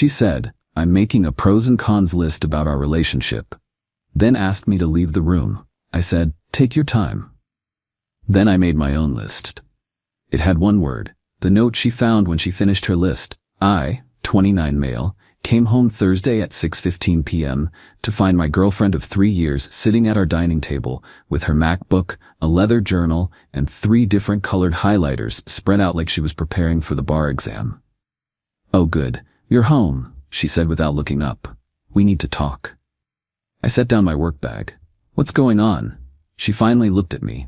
She said, "I'm making a pros and cons list about our relationship." Then asked me to leave the room. I said, "Take your time." Then I made my own list. It had one word, the note she found when she finished her list. I, 29 male, came home Thursday at 6:15 p.m. to find my girlfriend of 3 years sitting at our dining table with her MacBook, a leather journal, and 3 different colored highlighters spread out like she was preparing for the bar exam. "Oh good, you're home," she said without looking up. "We need to talk." I set down my work bag. "What's going on?" She finally looked at me.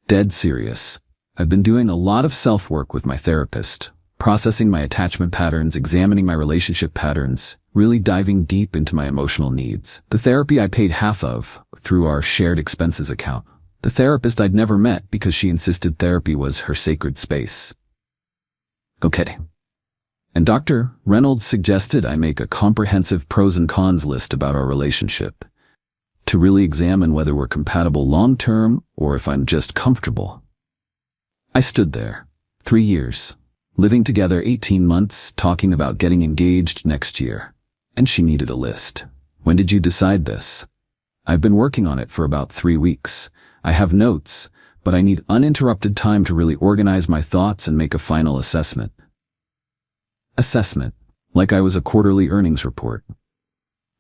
Dead serious. "I've been doing a lot of self-work with my therapist, processing my attachment patterns, examining my relationship patterns, really diving deep into my emotional needs. The therapy I paid half of through our shared expenses account. The therapist I'd never met because she insisted therapy was her sacred space. Okay. And Dr. Reynolds suggested I make a comprehensive pros and cons list about our relationship, to really examine whether we're compatible long-term or if I'm just comfortable. I stood there. 3 years. Living together 18 months, talking about getting engaged next year. And she needed a list. "When did you decide this?" "I've been working on it for about 3 weeks. I have notes, but I need uninterrupted time to really organize my thoughts and make a final assessment." Assessment. Like I was a quarterly earnings report.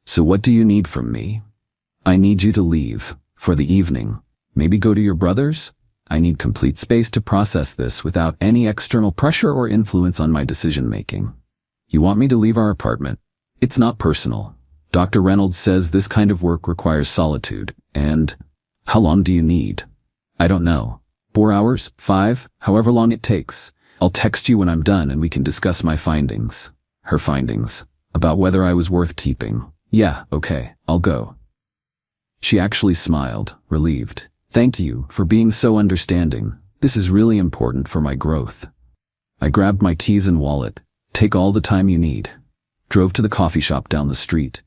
"So what do you need from me?" "I need you to leave, for the evening. Maybe go to your brother's? I need complete space to process this without any external pressure or influence on my decision-making." "You want me to leave our apartment?" "It's not personal. Dr. Reynolds says this kind of work requires solitude, and..." "How long do you need?" "I don't know. 4 hours? 5? However long it takes. I'll text you when I'm done and we can discuss my findings." Her findings. About whether I was worth keeping. "Yeah, okay, I'll go." She actually smiled, relieved. "Thank you for being so understanding. This is really important for my growth." I grabbed my keys and wallet. "Take all the time you need." Drove to the coffee shop down the street.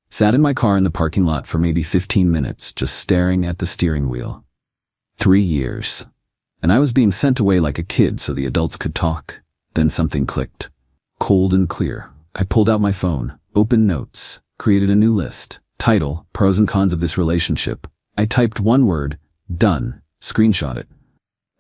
Sat in my car in the parking lot for maybe 15 minutes, just staring at the steering wheel. 3 years. And I was being sent away like a kid so the adults could talk. Then something clicked. Cold and clear. I pulled out my phone, opened notes, created a new list. Title, pros and cons of this relationship. I typed one word, done, screenshot it.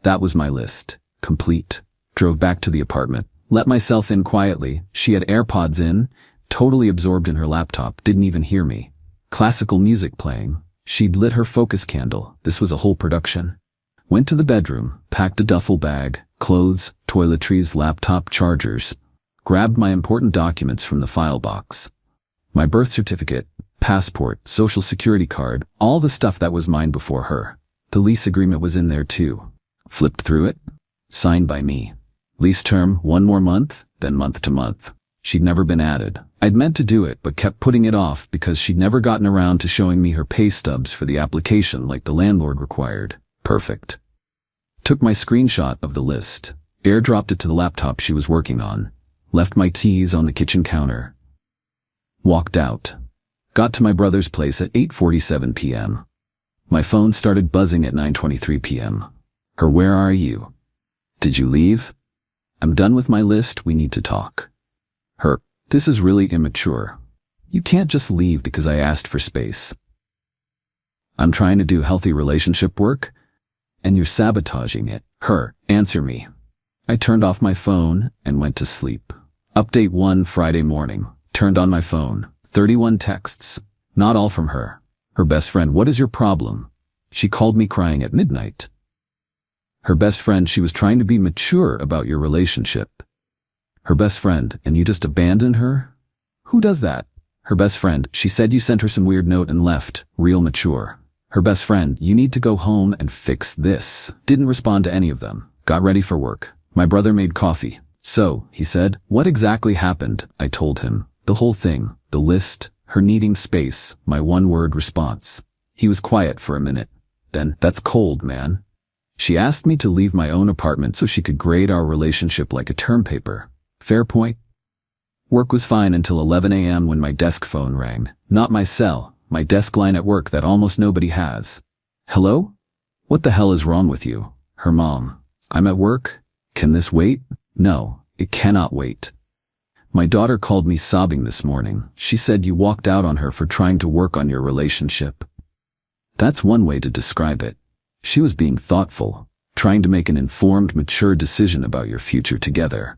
That was my list. Complete. Drove back to the apartment. Let myself in quietly. She had AirPods in, totally absorbed in her laptop, didn't even hear me. Classical music playing. She'd lit her focus candle. This was a whole production. Went to the bedroom, packed a duffel bag, clothes, toiletries, laptop, chargers. Grabbed my important documents from the file box. My birth certificate, passport, social security card, all the stuff that was mine before her. The lease agreement was in there too. Flipped through it. Signed by me. Lease term, 1 more month, then month to month. She'd never been added. I'd meant to do it, but kept putting it off because she'd never gotten around to showing me her pay stubs for the application like the landlord required. Perfect. Took my screenshot of the list. Airdropped it to the laptop she was working on. Left my keys on the kitchen counter. Walked out. Got to my brother's place at 8:47 p.m. My phone started buzzing at 9:23 p.m. Her, "Where are you?" "Did you leave?" "I'm done with my list, we need to talk." Her, "This is really immature. You can't just leave because I asked for space. I'm trying to do healthy relationship work, and you're sabotaging it." Her, "Answer me." I turned off my phone and went to sleep. Update 1 Friday morning. Turned on my phone. 31 texts. Not all from her. Her best friend, "What is your problem?" She called me crying at midnight. Her best friend, "She was trying to be mature about your relationship." Her best friend, "And you just abandoned her?" Who does that? Her best friend, "She said you sent her some weird note and left. Real mature." Her best friend, "You need to go home and fix this." Didn't respond to any of them. Got ready for work. My brother made coffee. "So," he said, "what exactly happened?" I told him. The whole thing. The list, her needing space, my one-word response. He was quiet for a minute. Then, "That's cold, man." She asked me to leave my own apartment so she could grade our relationship like a term paper. Fair point. Work was fine until 11 a.m. when my desk phone rang. Not my cell, my desk line at work that almost nobody has. "Hello? What the hell is wrong with you?" Her mom. "I'm at work. Can this wait?" "No, it cannot wait." My daughter called me sobbing this morning. She said you walked out on her for trying to work on your relationship. That's one way to describe it. She was being thoughtful, trying to make an informed, mature decision about your future together.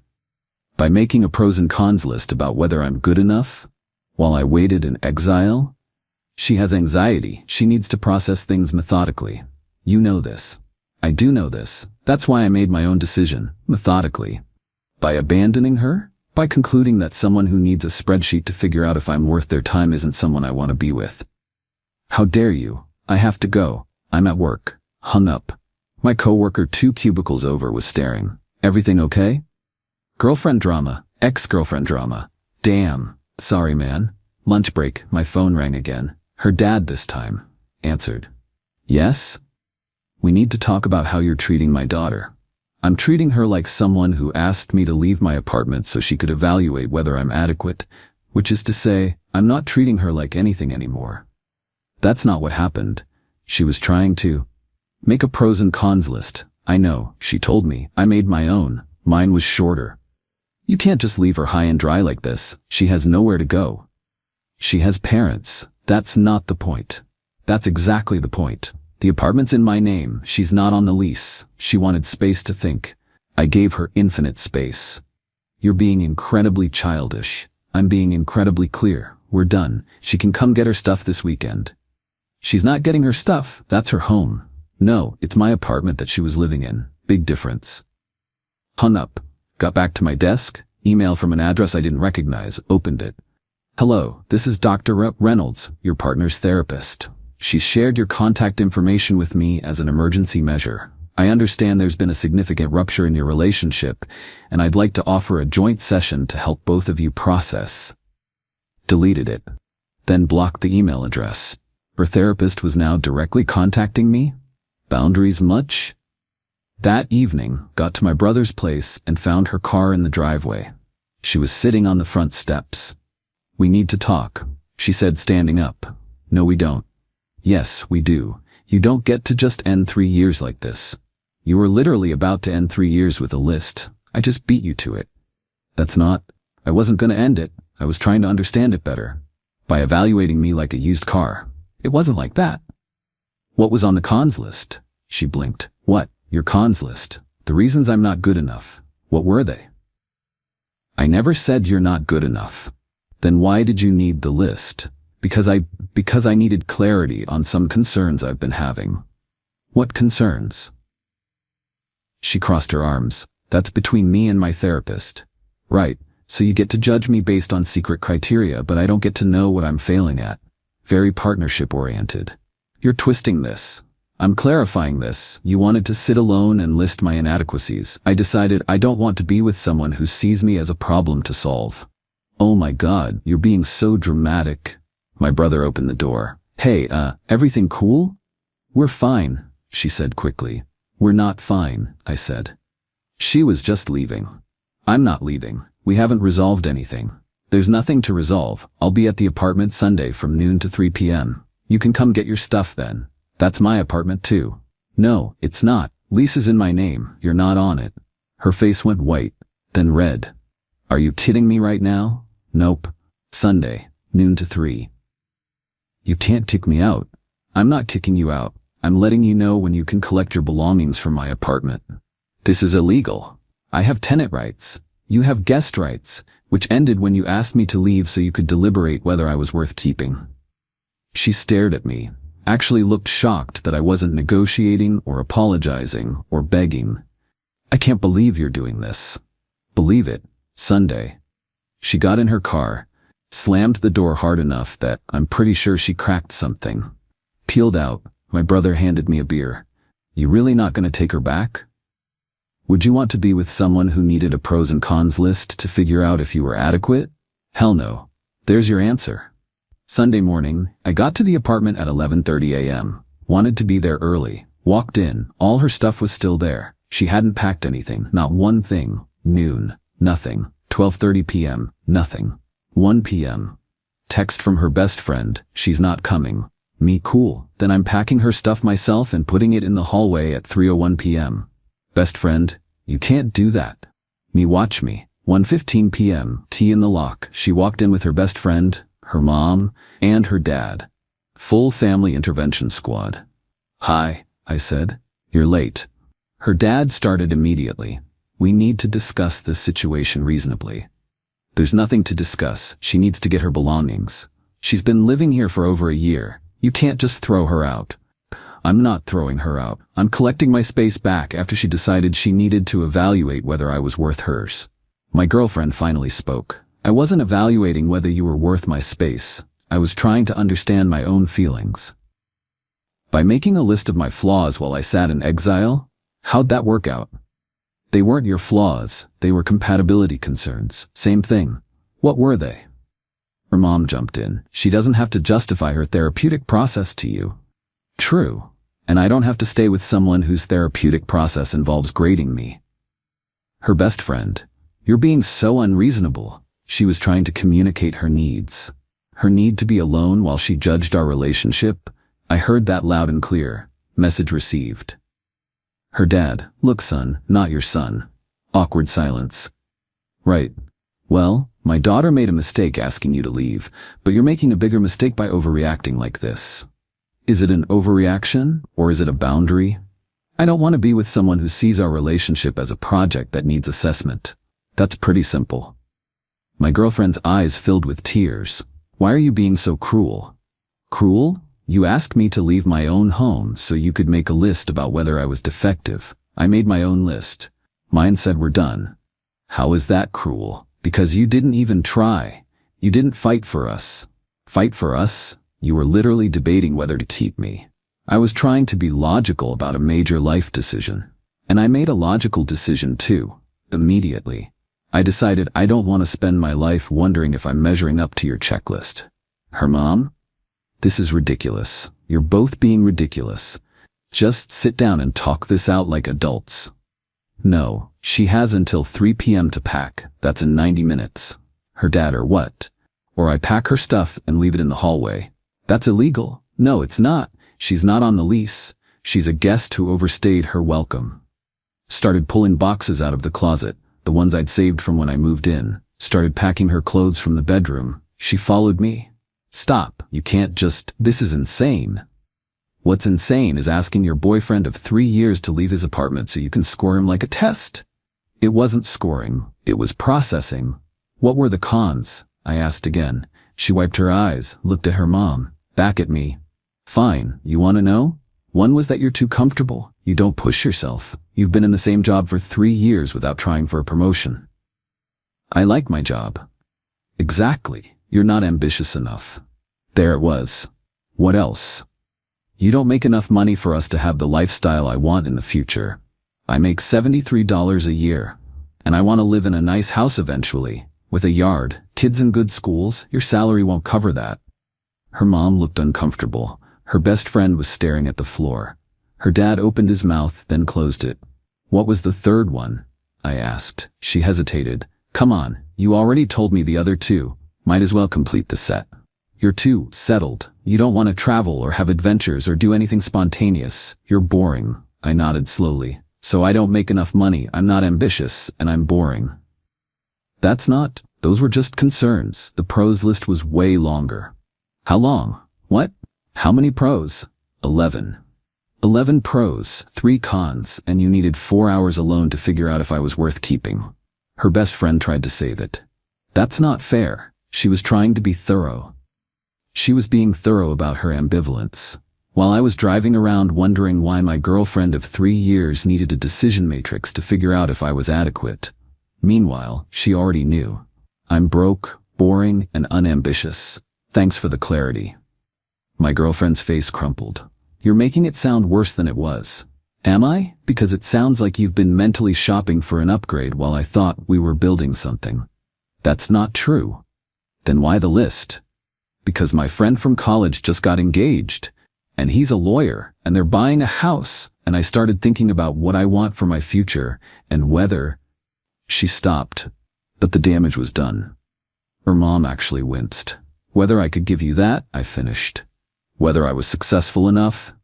By making a pros and cons list about whether I'm good enough, while I waited in exile, she has anxiety. She needs to process things methodically. You know this. I do know this. That's why I made my own decision, methodically. By abandoning her? By concluding that someone who needs a spreadsheet to figure out if I'm worth their time isn't someone I want to be with. How dare you? I have to go. I'm at work. Hung up. My coworker 2 cubicles over was staring. Everything okay? Girlfriend drama. Ex-girlfriend drama. Damn. Sorry, man. Lunch break. My phone rang again. Her dad this time. Answered. Yes? We need to talk about how you're treating my daughter. I'm treating her like someone who asked me to leave my apartment so she could evaluate whether I'm adequate, which is to say, I'm not treating her like anything anymore. That's not what happened. She was trying to make a pros and cons list. I know, she told me. I made my own. Mine was shorter. You can't just leave her high and dry like this. She has nowhere to go. She has parents. That's not the point. That's exactly the point. The apartment's in my name. She's not on the lease. She wanted space to think. I gave her infinite space. You're being incredibly childish. I'm being incredibly clear. We're done. She can come get her stuff this weekend. She's not getting her stuff. That's her home. No, it's my apartment that she was living in. Big difference. Hung up. Got back to my desk. Email from an address I didn't recognize. Opened it. Hello, this is Dr. Reynolds, your partner's therapist. She's shared your contact information with me as an emergency measure. I understand there's been a significant rupture in your relationship, and I'd like to offer a joint session to help both of you process. Deleted it. Then blocked the email address. Her therapist was now directly contacting me? Boundaries much? That evening, got to my brother's place and found her car in the driveway. She was sitting on the front steps. We need to talk, she said, standing up. No, we don't. Yes, we do. You don't get to just end 3 years like this. You were literally about to end 3 years with a list. I just beat you to it. That's not. I wasn't going to end it. I was trying to understand it better. By evaluating me like a used car. It wasn't like that. What was on the cons list? She blinked. What? Your cons list. The reasons I'm not good enough. What were they? I never said you're not good enough. Then why did you need the list? Because I needed clarity on some concerns I've been having. What concerns? She crossed her arms. That's between me and my therapist. Right, so you get to judge me based on secret criteria, but I don't get to know what I'm failing at. Very partnership-oriented. You're twisting this. I'm clarifying this. You wanted to sit alone and list my inadequacies. I decided I don't want to be with someone who sees me as a problem to solve. Oh my God, you're being so dramatic. My brother opened the door. Hey, everything cool? We're fine, she said quickly. We're not fine, I said. She was just leaving. I'm not leaving. We haven't resolved anything. There's nothing to resolve. I'll be at the apartment Sunday from noon to 3 p.m. You can come get your stuff then. That's my apartment too. No, it's not. Lease is in my name. You're not on it. Her face went white, then red. Are you kidding me right now? Nope. Sunday, noon to 3. You can't kick me out. I'm not kicking you out. I'm letting you know when you can collect your belongings from my apartment. This is illegal. I have tenant rights. You have guest rights, which ended when you asked me to leave so you could deliberate whether I was worth keeping. She stared at me, actually looked shocked that I wasn't negotiating or apologizing or begging. I can't believe you're doing this. Believe it. Sunday. She got in her car, slammed the door hard enough that I'm pretty sure she cracked something. Peeled out, my brother handed me a beer. You really not gonna take her back? Would you want to be with someone who needed a pros and cons list to figure out if you were adequate? Hell no. There's your answer. Sunday morning, I got to the apartment at 11:30 a.m. Wanted to be there early. Walked in, all her stuff was still there. She hadn't packed anything, not one thing. Noon, nothing. 12:30 p.m., nothing. 1 p.m. Text from her best friend, she's not coming. Me, cool. Then I'm packing her stuff myself and putting it in the hallway at 3:01 p.m. Best friend, you can't do that. Me, watch me. 1:15 p.m., tea in the lock. She walked in with her best friend, her mom, and her dad. Full family intervention squad. "Hi," I said. "You're late." Her dad started immediately. "We need to discuss this situation reasonably." "There's nothing to discuss. She needs to get her belongings. She's been living here for over a year. You can't just throw her out." "I'm not throwing her out. I'm collecting my space back after she decided she needed to evaluate whether I was worth hers." My girlfriend finally spoke. "I wasn't evaluating whether you were worth my space. I was trying to understand my own feelings." "By making a list of my flaws while I sat in exile? How'd that work out?" "They weren't your flaws. They were compatibility concerns. Same thing." "What were they?" Her mom jumped in. "She doesn't have to justify her therapeutic process to you." "True. And I don't have to stay with someone whose therapeutic process involves grading me." Her best friend. "You're being so unreasonable." She was trying to communicate her needs. Her need to be alone while she judged our relationship. I heard that loud and clear. Message received. Her dad. "Look, son, not your son." Awkward silence. "Right. Well, my daughter made a mistake asking you to leave, but you're making a bigger mistake by overreacting like this." "Is it an overreaction, or is it a boundary?" "I don't want to be with someone who sees our relationship as a project that needs assessment." "That's pretty simple." My girlfriend's eyes filled with tears. "Why are you being so cruel?" "Cruel? You asked me to leave my own home so you could make a list about whether I was defective. I made my own list. Mine said we're done." "How is that cruel?" "Because you didn't even try. You didn't fight for us." "Fight for us?" "You were literally debating whether to keep me." "I was trying to be logical about a major life decision. And I made a logical decision too, immediately. I decided I don't want to spend my life wondering if I'm measuring up to your checklist." Her mom? "This is ridiculous. You're both being ridiculous. Just sit down and talk this out like adults." "No, she has until 3 p.m. to pack. That's in 90 minutes. Her dad or what? Or I pack her stuff and leave it in the hallway." "That's illegal." "No, it's not. She's not on the lease. She's a guest who overstayed her welcome." Started pulling boxes out of the closet, the ones I'd saved from when I moved in. Started packing her clothes from the bedroom. She followed me. "Stop. You can't just. This is insane." "What's insane is asking your boyfriend of 3 years to leave his apartment so you can score him like a test." "It wasn't scoring. It was processing." "What were the cons?" I asked again. She wiped her eyes, looked at her mom, back at me. "Fine. You want to know? One was that you're too comfortable. You don't push yourself. You've been in the same job for 3 years without trying for a promotion." "I like my job." "Exactly. You're not ambitious enough." There it was. "What else?" "You don't make enough money for us to have the lifestyle I want in the future. I make $73 a year. And I want to live in a nice house eventually, with a yard, kids in good schools. Your salary won't cover that." Her mom looked uncomfortable. Her best friend was staring at the floor. Her dad opened his mouth, then closed it. "What was the third one?" I asked. She hesitated. "Come on, you already told me the other two. Might as well complete the set." "You're too settled. You don't want to travel or have adventures or do anything spontaneous. You're boring." I nodded slowly. "So I don't make enough money, I'm not ambitious, and I'm boring." "That's not. Those were just concerns. The pros list was way longer." "How long?" "What? How many pros?" 11. 11 pros, 3 cons, and you needed 4 hours alone to figure out if I was worth keeping." Her best friend tried to save it. "That's not fair." She was trying to be thorough. She was being thorough about her ambivalence. While I was driving around wondering why my girlfriend of 3 years needed a decision matrix to figure out if I was adequate. Meanwhile, she already knew. I'm broke, boring, and unambitious. Thanks for the clarity. My girlfriend's face crumpled. "You're making it sound worse than it was." "Am I? Because it sounds like you've been mentally shopping for an upgrade while I thought we were building something." "That's not true." "Then why the list?" "Because my friend from college just got engaged. And he's a lawyer, and they're buying a house, and I started thinking about what I want for my future, and whether—" She stopped, but the damage was done. Her mom actually winced. "Whether I could give you that," I finished. "Whether I was successful enough,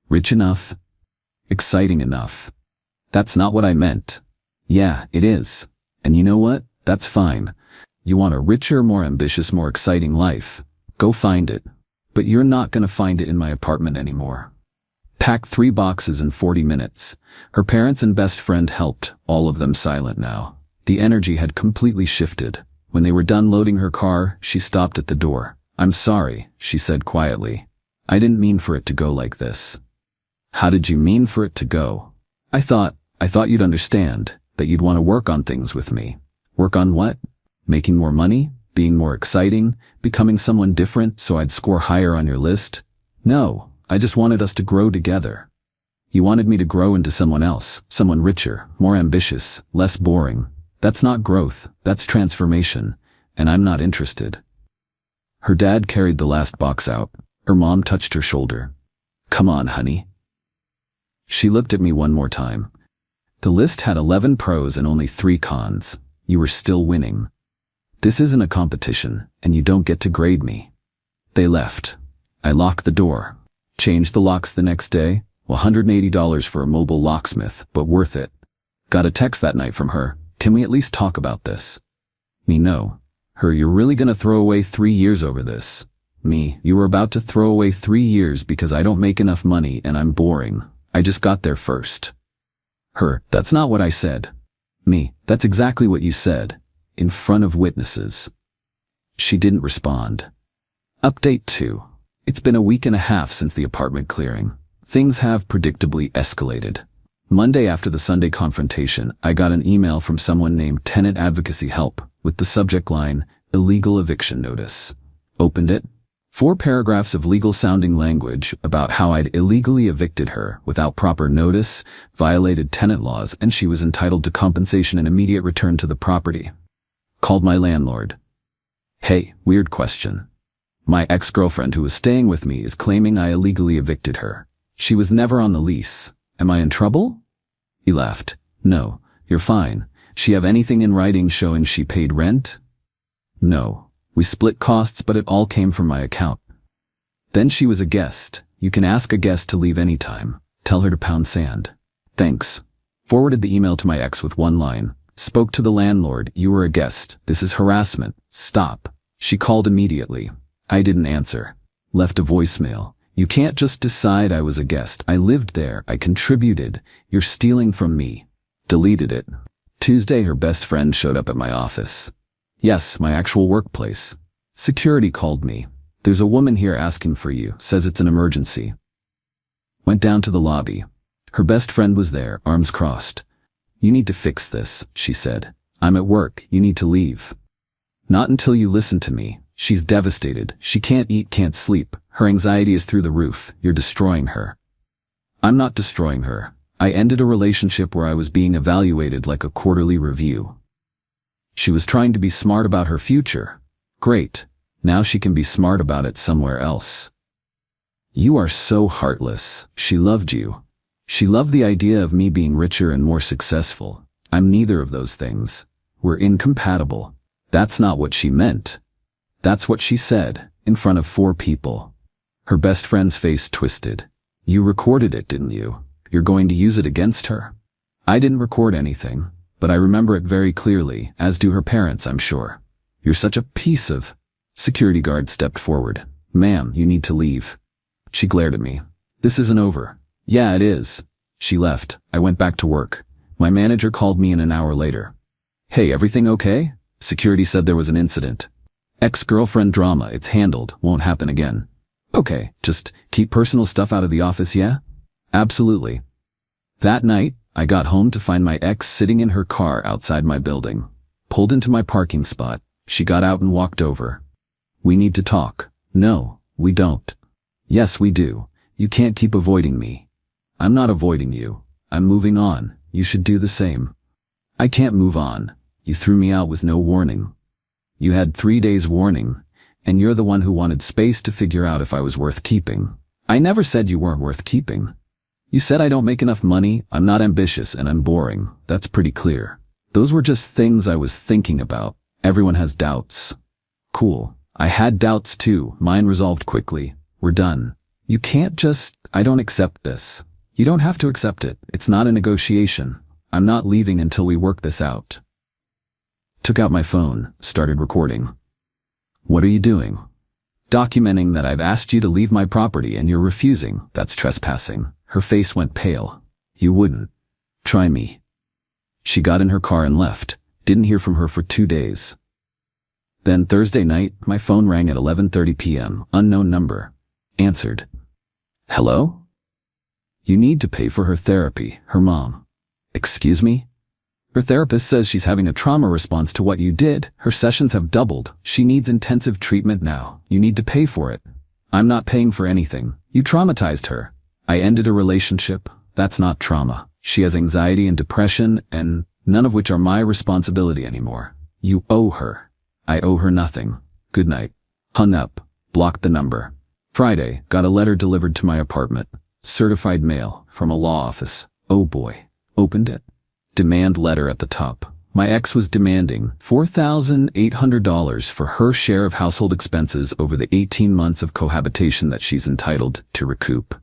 rich enough, exciting enough." "That's not what I meant." "Yeah, it is. And you know what? That's fine. You want a richer, more ambitious, more exciting life. Go find it. But you're not gonna find it in my apartment anymore. Packed 3 boxes in 40 minutes. Her parents and best friend helped, all of them silent now. The energy had completely shifted. When they were done loading her car, she stopped at the door. I'm sorry, she said quietly. I didn't mean for it to go like this. How did you mean for it to go? I thought you'd understand, that you'd want to work on things with me. Work on what? Making more money? Being more exciting? Becoming someone different so I'd score higher on your list? No, I just wanted us to grow together. You wanted me to grow into someone else, someone richer, more ambitious, less boring. That's not growth, that's transformation, and I'm not interested. Her dad carried the last box out. Her mom touched her shoulder. Come on, honey. She looked at me one more time. The list had 11 pros and only 3 cons. You were still winning. This isn't a competition, and you don't get to grade me. They left. I locked the door. Changed the locks the next day. $180 for a mobile locksmith, but worth it. Got a text that night from her. Can we at least talk about this? Me, no. Her, you're really gonna throw away 3 years over this. Me, you were about to throw away 3 years because I don't make enough money and I'm boring. I just got there first. Her, that's not what I said. Me, that's exactly what you said. In front of witnesses. She didn't respond. Update 2. It's been a week and a half since the apartment clearing. Things have predictably escalated. Monday after the Sunday confrontation, I got an email from someone named Tenant Advocacy Help with the subject line, Illegal Eviction Notice. Opened it. 4 paragraphs of legal-sounding language about how I'd illegally evicted her without proper notice, violated tenant laws, and she was entitled to compensation and immediate return to the property. Called my landlord. Hey, weird question. My ex-girlfriend who was staying with me is claiming I illegally evicted her. She was never on the lease. Am I in trouble? He laughed. No, you're fine. She have anything in writing showing she paid rent? No. We split costs, but it all came from my account. Then she was a guest. You can ask a guest to leave anytime. Tell her to pound sand. Thanks. Forwarded the email to my ex with one line. Spoke to the landlord. You were a guest. This is harassment. Stop. She called immediately. I didn't answer. Left a voicemail. You can't just decide I was a guest. I lived there. I contributed. You're stealing from me. Deleted it. Tuesday, her best friend showed up at my office. Yes, my actual workplace. Security called me. There's a woman here asking for you. Says it's an emergency. Went down to the lobby. Her best friend was there, arms crossed. You need to fix this, she said. I'm at work. You need to leave. Not until you listen to me. She's devastated. She can't eat, can't sleep. Her anxiety is through the roof. You're destroying her. I'm not destroying her. I ended a relationship where I was being evaluated like a quarterly review. She was trying to be smart about her future. Great. Now she can be smart about it somewhere else. You are so heartless. She loved you. She loved the idea of me being richer and more successful. I'm neither of those things. We're incompatible. That's not what she meant. That's what she said, in front of 4 people. Her best friend's face twisted. You recorded it, didn't you? You're going to use it against her? I didn't record anything, but I remember it very clearly, as do her parents, I'm sure. You're such a piece of... Security guard stepped forward. Ma'am, you need to leave. She glared at me. This isn't over. Yeah, it is. She left. I went back to work. My manager called me in an hour later. Hey, everything okay? Security said there was an incident. Ex-girlfriend drama, it's handled, won't happen again. Okay, just keep personal stuff out of the office, yeah? Absolutely. That night, I got home to find my ex sitting in her car outside my building. Pulled into my parking spot. She got out and walked over. We need to talk. No, we don't. Yes, we do. You can't keep avoiding me. I'm not avoiding you. I'm moving on. You should do the same. I can't move on. You threw me out with no warning. You had 3 days warning, and you're the one who wanted space to figure out if I was worth keeping. I never said you weren't worth keeping. You said I don't make enough money, I'm not ambitious, and I'm boring. That's pretty clear. Those were just things I was thinking about. Everyone has doubts. Cool. I had doubts too. Mine resolved quickly. We're done. You can't just... I don't accept this. You don't have to accept it. It's not a negotiation. I'm not leaving until we work this out. Took out my phone, started recording. What are you doing? Documenting that I've asked you to leave my property and you're refusing. That's trespassing. Her face went pale. You wouldn't. Try me. She got in her car and left. Didn't hear from her for 2 days. Then Thursday night, my phone rang at 11:30 p.m. Unknown number. Answered. Hello? You need to pay for her therapy, her mom. Excuse me? Her therapist says she's having a trauma response to what you did. Her sessions have doubled. She needs intensive treatment now. You need to pay for it. I'm not paying for anything. You traumatized her. I ended a relationship. That's not trauma. She has anxiety and depression, and none of which are my responsibility anymore. You owe her. I owe her nothing. Good night. Hung up. Blocked the number. Friday, got a letter delivered to my apartment. Certified mail from a law office. Oh boy. Opened it. Demand letter at the top. My ex was demanding $4,800 for her share of household expenses over the 18 months of cohabitation that she's entitled to recoup.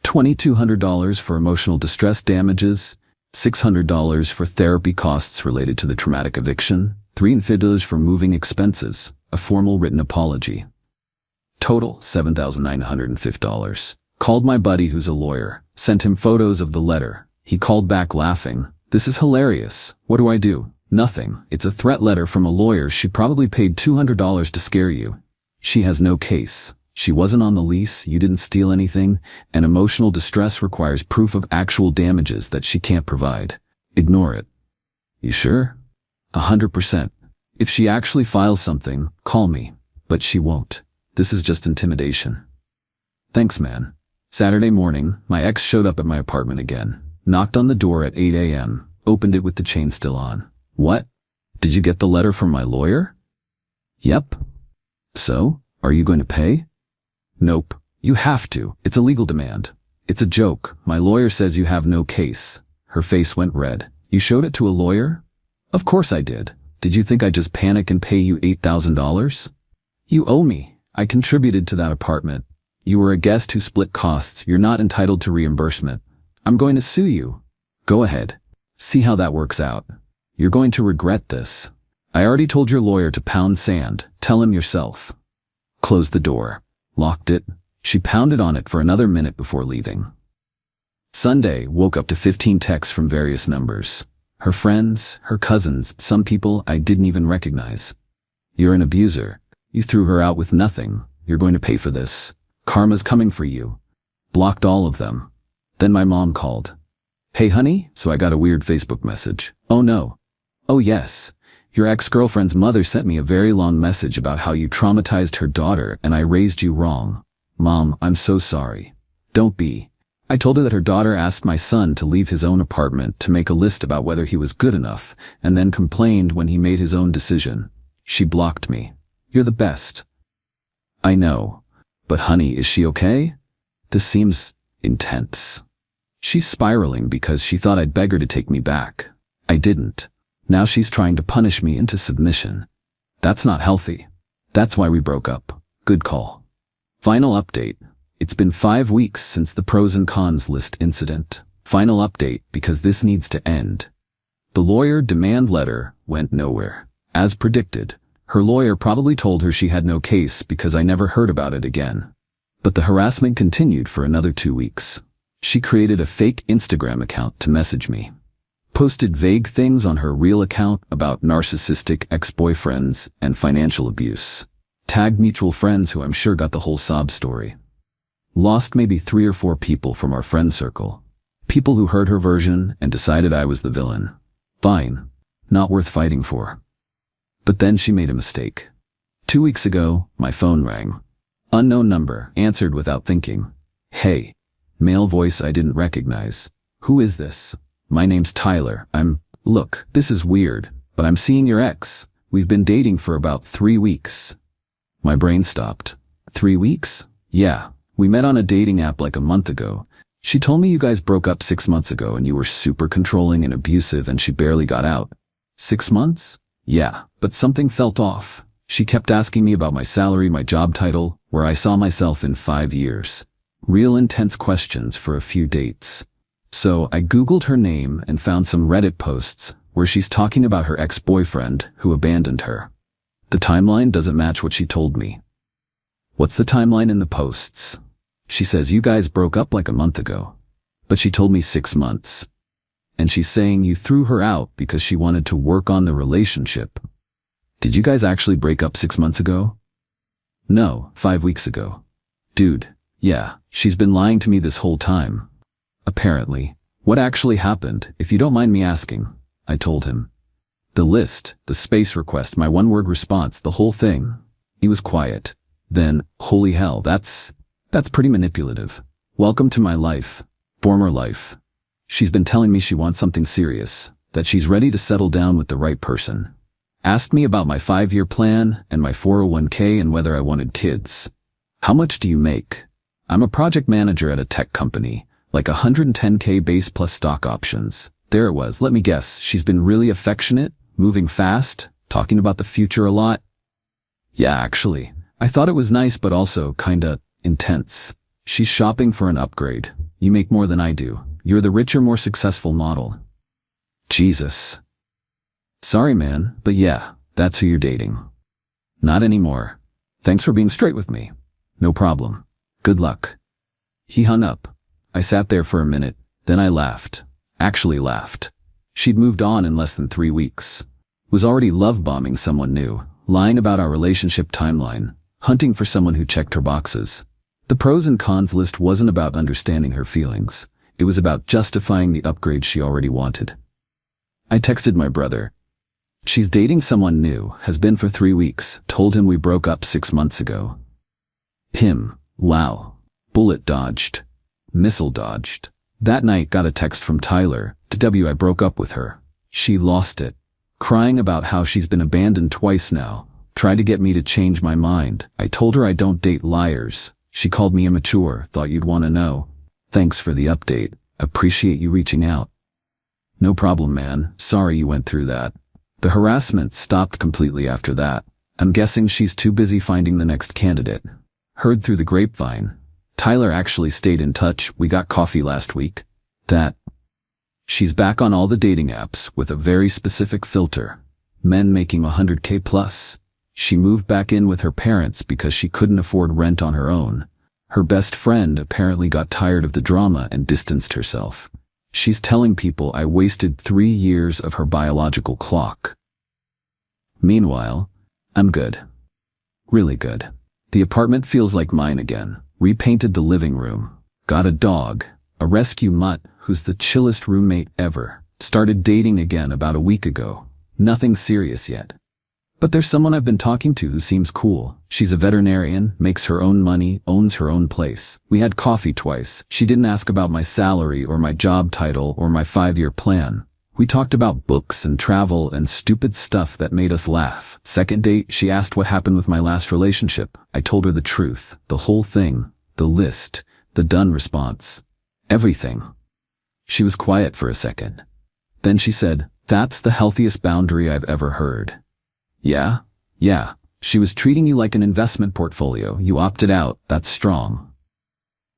$2,200 for emotional distress damages, $600 for therapy costs related to the traumatic eviction, $350 for moving expenses, a formal written apology. Total, $7,950. Called my buddy who's a lawyer, sent him photos of the letter. He called back laughing. This is hilarious. What do I do? Nothing. It's a threat letter from a lawyer. She probably paid $200 to scare you. She has no case. She wasn't on the lease. You didn't steal anything. And emotional distress requires proof of actual damages that she can't provide. Ignore it. You sure? 100%. If she actually files something, call me. But she won't. This is just intimidation. Thanks, man. Saturday morning, my ex showed up at my apartment again. Knocked on the door at 8 a.m., opened it with the chain still on. What? Did you get the letter from my lawyer? Yep. So, are you going to pay? Nope. You have to. It's a legal demand. It's a joke. My lawyer says you have no case. Her face went red. You showed it to a lawyer? Of course I did. Did you think I'd just panic and pay you $8,000? You owe me. I contributed to that apartment. You were a guest who split costs. You're not entitled to reimbursement. I'm going to sue you. Go ahead. See how that works out. You're going to regret this. I already told your lawyer to pound sand. Tell him yourself. Closed the door. Locked it. She pounded on it for another minute before leaving. Sunday, woke up to 15 texts from various numbers. Her friends, her cousins, some people I didn't even recognize. You're an abuser. You threw her out with nothing. You're going to pay for this. Karma's coming for you. Blocked all of them. Then my mom called. Hey honey, so I got a weird Facebook message. Oh no. Oh yes. Your ex-girlfriend's mother sent me a very long message about how you traumatized her daughter and I raised you wrong. Mom, I'm so sorry. Don't be. I told her that her daughter asked my son to leave his own apartment to make a list about whether he was good enough and then complained when he made his own decision. She blocked me. You're the best. I know. But honey, is she okay? This seems intense. She's spiraling because she thought I'd beg her to take me back. I didn't. Now she's trying to punish me into submission. That's not healthy. That's why we broke up. Good call. Final update. It's been 5 weeks since the pros and cons list incident. Final update because this needs to end. The lawyer demand letter went nowhere. As predicted, her lawyer probably told her she had no case because I never heard about it again. But the harassment continued for another 2 weeks. She created a fake Instagram account to message me. Posted vague things on her real account about narcissistic ex-boyfriends and financial abuse. Tagged mutual friends who I'm sure got the whole sob story. Lost maybe 3 or 4 people from our friend circle. People who heard her version and decided I was the villain. Fine. Not worth fighting for. But then she made a mistake. 2 weeks ago, my phone rang. Unknown number, answered without thinking. Hey. Male voice I didn't recognize. Who is this? My name's Tyler. Look, this is weird, but I'm seeing your ex. We've been dating for about 3 weeks. My brain stopped. 3 weeks? Yeah. We met on a dating app like a month ago. She told me you guys broke up 6 months ago and you were super controlling and abusive and she barely got out. 6 months? Yeah, but something felt off. She kept asking me about my salary, my job title, where I saw myself in 5 years. Real intense questions for a few dates. So I Googled her name and found some Reddit posts where she's talking about her ex-boyfriend who abandoned her. The timeline doesn't match what she told me. What's the timeline in the posts? She says you guys broke up like a month ago, but she told me 6 months. And she's saying you threw her out because she wanted to work on the relationship. Did you guys actually break up 6 months ago? No, 5 weeks ago. Dude, yeah, she's been lying to me this whole time. Apparently. What actually happened, if you don't mind me asking? I told him. The list, the space request, my one-word response, the whole thing. He was quiet. Then, holy hell, that's pretty manipulative. Welcome to my life. Former life. She's been telling me she wants something serious, that she's ready to settle down with the right person. Asked me about my 5-year plan and my 401k and whether I wanted kids. How much do you make? I'm a project manager at a tech company, like 110k base plus stock options. There it was, let me guess, she's been really affectionate, moving fast, talking about the future a lot. Yeah, actually, I thought it was nice but also kinda intense. She's shopping for an upgrade. You make more than I do. You're the richer, more successful model. Jesus. Sorry, man, but yeah, that's who you're dating. Not anymore. Thanks for being straight with me. No problem. Good luck. He hung up. I sat there for a minute, then I laughed. Actually laughed. She'd moved on in less than 3 weeks. Was already love-bombing someone new, lying about our relationship timeline, hunting for someone who checked her boxes. The pros and cons list wasn't about understanding her feelings. It was about justifying the upgrade she already wanted. I texted my brother. She's dating someone new, has been for 3 weeks, told him we broke up 6 months ago. Him. Wow. Bullet dodged. Missile dodged. That night got a text from Tyler. I broke up with her. She lost it. Crying about how she's been abandoned twice now. Tried to get me to change my mind. I told her I don't date liars. She called me immature, thought you'd want to know. Thanks for the update. Appreciate you reaching out. No problem, man. Sorry you went through that. The harassment stopped completely after that. I'm guessing she's too busy finding the next candidate. Heard through the grapevine. Tyler actually stayed in touch. We got coffee last week. She's back on all the dating apps with a very specific filter. Men making 100k plus. She moved back in with her parents because she couldn't afford rent on her own. Her best friend apparently got tired of the drama and distanced herself. She's telling people I wasted 3 years of her biological clock. Meanwhile, I'm good. Really good. The apartment feels like mine again. Repainted the living room. Got a dog. A rescue mutt who's the chillest roommate ever. Started dating again about a week ago. Nothing serious yet. But there's someone I've been talking to who seems cool. She's a veterinarian, makes her own money, owns her own place. We had coffee twice. She didn't ask about my salary or my job title or my 5-year plan. We talked about books and travel and stupid stuff that made us laugh. Second date, she asked what happened with my last relationship. I told her the truth, the whole thing, the list, the done response, everything. She was quiet for a second. Then she said, "That's the healthiest boundary I've ever heard." Yeah. She was treating you like an investment portfolio. You opted out. That's strong.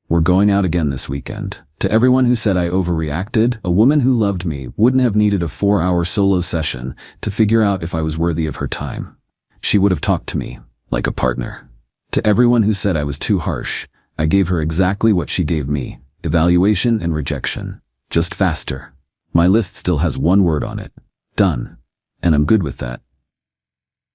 We're going out again this weekend. To everyone who said I overreacted, a woman who loved me wouldn't have needed a 4-hour solo session to figure out if I was worthy of her time. She would have talked to me like a partner. To everyone who said I was too harsh, I gave her exactly what she gave me, evaluation and rejection. Just faster. My list still has one word on it. Done. And I'm good with that.